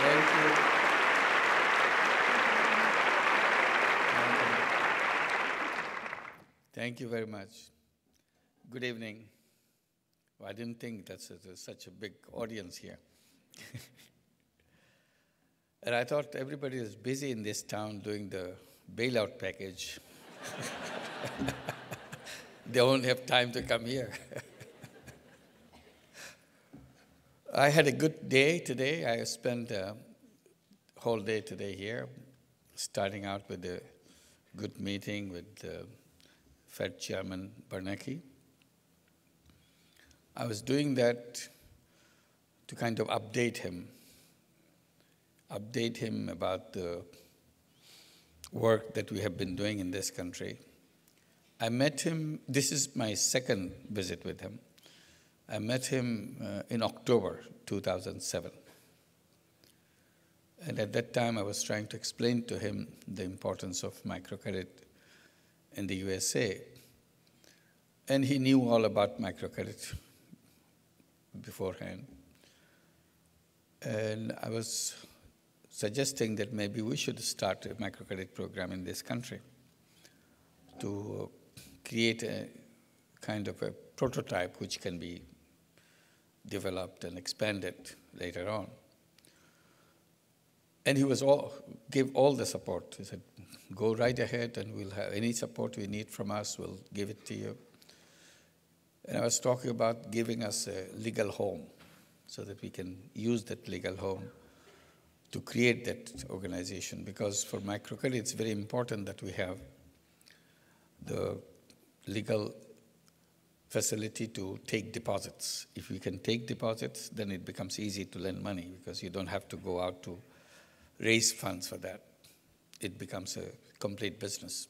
Thank you. Thank you. Thank you very much. Good evening. Well, I didn't think there's such a big audience here. And I thought everybody is busy in this town doing the bailout package. They won't have time to come here. I had a good day today. I spent a whole day today here, starting out with a good meeting with Fed Chairman Bernanke. I was doing that to kind of update him about the work that we have been doing in this country. I met him, this is my second visit with him. I met him in October 2007. And at that time, I was trying to explain to him the importance of microcredit in the USA. And he knew all about microcredit beforehand. And I was suggesting that maybe we should start a microcredit program in this country to create a kind of a prototype which can be developed and expanded later on. And he was give all the support. He said, go right ahead and we'll have any support you need from us, we'll give it to you. And I was talking about giving us a legal home so that we can use that legal home to create that organization. Because for microcredit, it's very important that we have the legal facility to take deposits. If we can take deposits, then it becomes easy to lend money because you don't have to go out to raise funds for that. It becomes a complete business.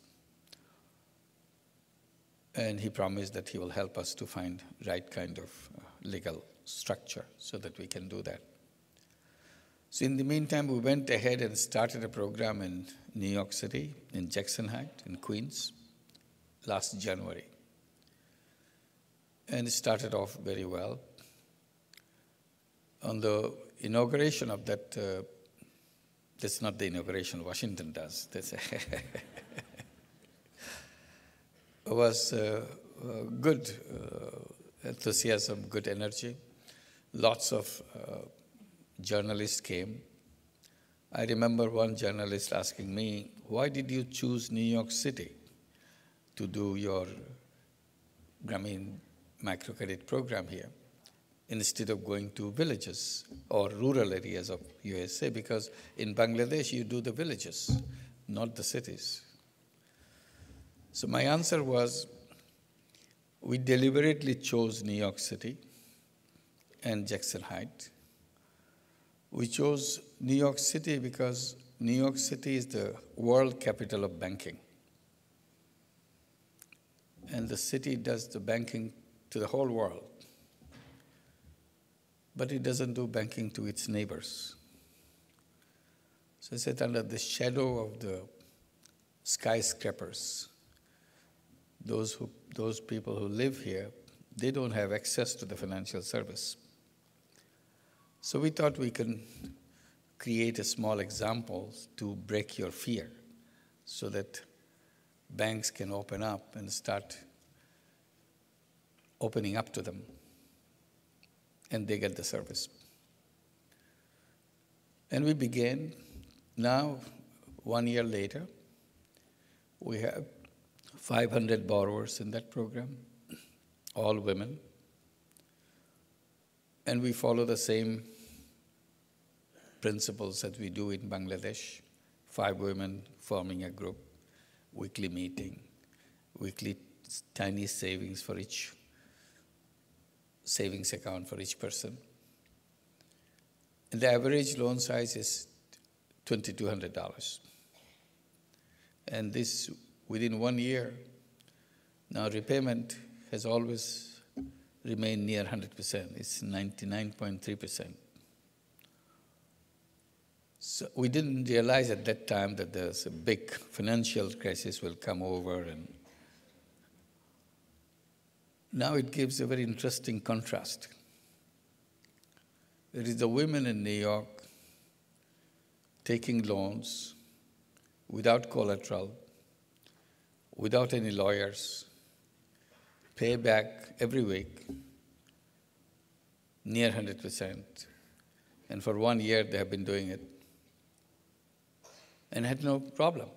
And he promised that he will help us to find right kind of legal structure so that we can do that. So in the meantime, we went ahead and started a program in New York City, in Jackson Heights, in Queens, last January. And it started off very well. On the inauguration of that, that's not the inauguration Washington does. That's it was good enthusiasm, good energy. Lots of journalists came. I remember one journalist asking me, why did you choose New York City to do your microcredit program here instead of going to villages or rural areas of USA? Because in Bangladesh, you do the villages, not the cities. So my answer was, we deliberately chose New York City and Jackson Heights. We chose New York City because New York City is the world capital of banking. And the city does the banking to the whole world. But it doesn't do banking to its neighbors. So I said, under the shadow of the skyscrapers, those people who live here, they don't have access to the financial service. So we thought we can create a small example to break your fear so that banks can open up and start opening up to them, and they get the service. And we began. Now, 1 year later, we have 500 borrowers in that program, all women. And we follow the same principles that we do in Bangladesh. 5 women forming a group, weekly meeting, weekly tiny savings for each savings account for each person. And the average loan size is $2,200. And this, within 1 year, now repayment has always remained near 100%. It's 99.3%. So we didn't realize at that time that there's a big financial crisis will come over, and now it gives a very interesting contrast. There is the women in New York taking loans without collateral, without any lawyers, pay back every week, near 100%. And for 1 year, they have been doing it and had no problem.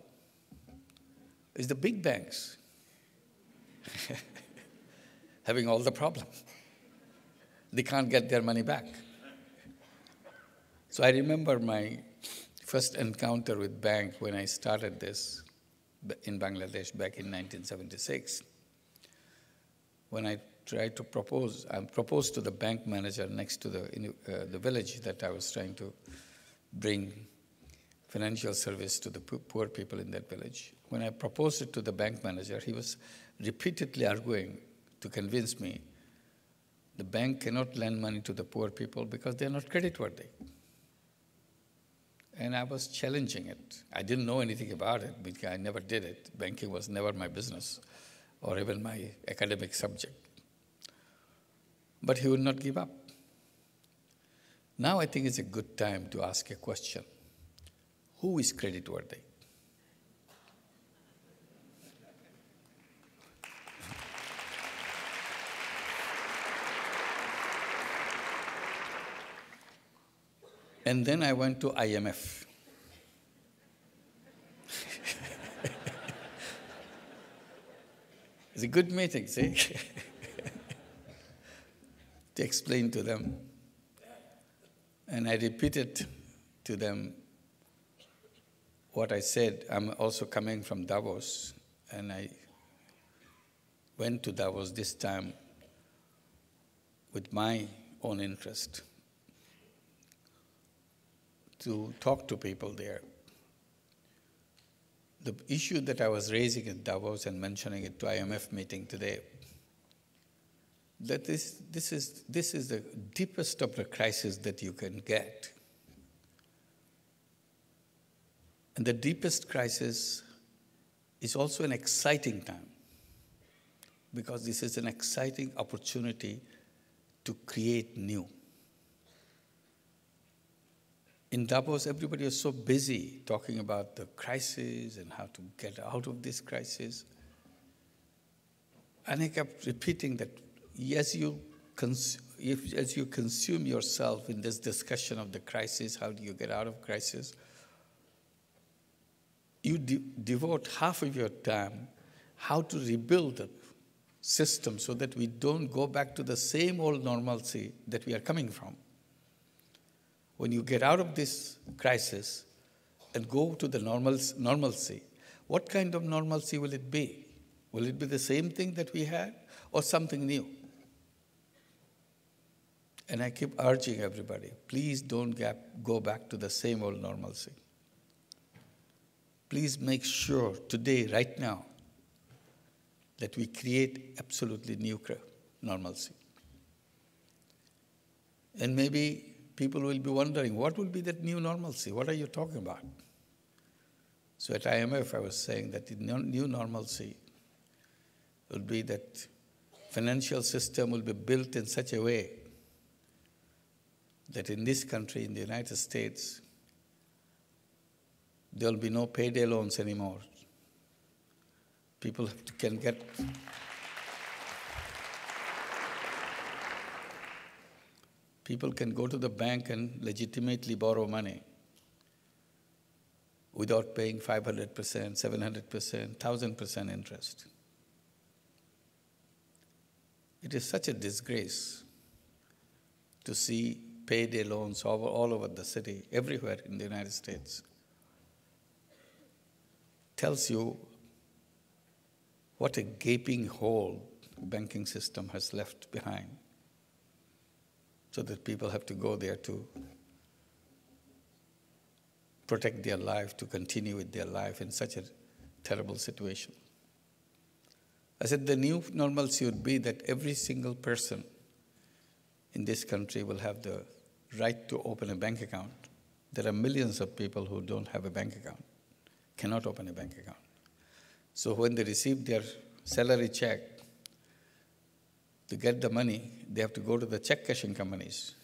It's the big banks having all the problem. They can't get their money back. So I remember my first encounter with bank when I started this in Bangladesh back in 1976. When I tried to propose, I proposed to the bank manager next to the village that I was trying to bring financial service to the poor people in that village. When I proposed it to the bank manager, he was repeatedly arguing to convince me the bank cannot lend money to the poor people because they're not creditworthy. And I was challenging it. I didn't know anything about it because I never did it. Banking was never my business or even my academic subject. But he would not give up. Now I think it's a good time to ask a question. Who is creditworthy? And then I went to IMF. It's a good meeting, see? To explain to them. And I repeated to them what I said. I'm also coming from Davos, and I went to Davos this time with my own interest to talk to people there. The issue that I was raising at Davos and mentioning it to IMF meeting today, that this is the deepest of the crisis that you can get. And the deepest crisis is also an exciting time, because this is an exciting opportunity to create new. In Davos, everybody was so busy talking about the crisis and how to get out of this crisis. And I kept repeating that as you consume yourself in this discussion of the crisis, how do you get out of crisis, you devote half of your time how to rebuild the system so that we don't go back to the same old normalcy that we are coming from. When you get out of this crisis and go to the normalcy, what kind of normalcy will it be? Will it be the same thing that we had or something new? And I keep urging everybody, please don't go back to the same old normalcy. Please make sure today, right now, that we create absolutely new normalcy. And maybe people will be wondering, what will be that new normalcy? What are you talking about? So at IMF, I was saying that the new normalcy will be that financial system will be built in such a way that in this country, in the United States, there will be no payday loans anymore. People can get people can go to the bank and legitimately borrow money without paying 500%, 700%, 1,000% interest. It is such a disgrace to see payday loans all over the city, everywhere in the United States. Tells you what a gaping hole the banking system has left behind, so that people have to go there to protect their life, to continue with their life in such a terrible situation. I said the new normalcy would be that every single person in this country will have the right to open a bank account. There are millions of people who don't have a bank account, cannot open a bank account. So when they receive their salary check, to get the money, they have to go to the check cashing companies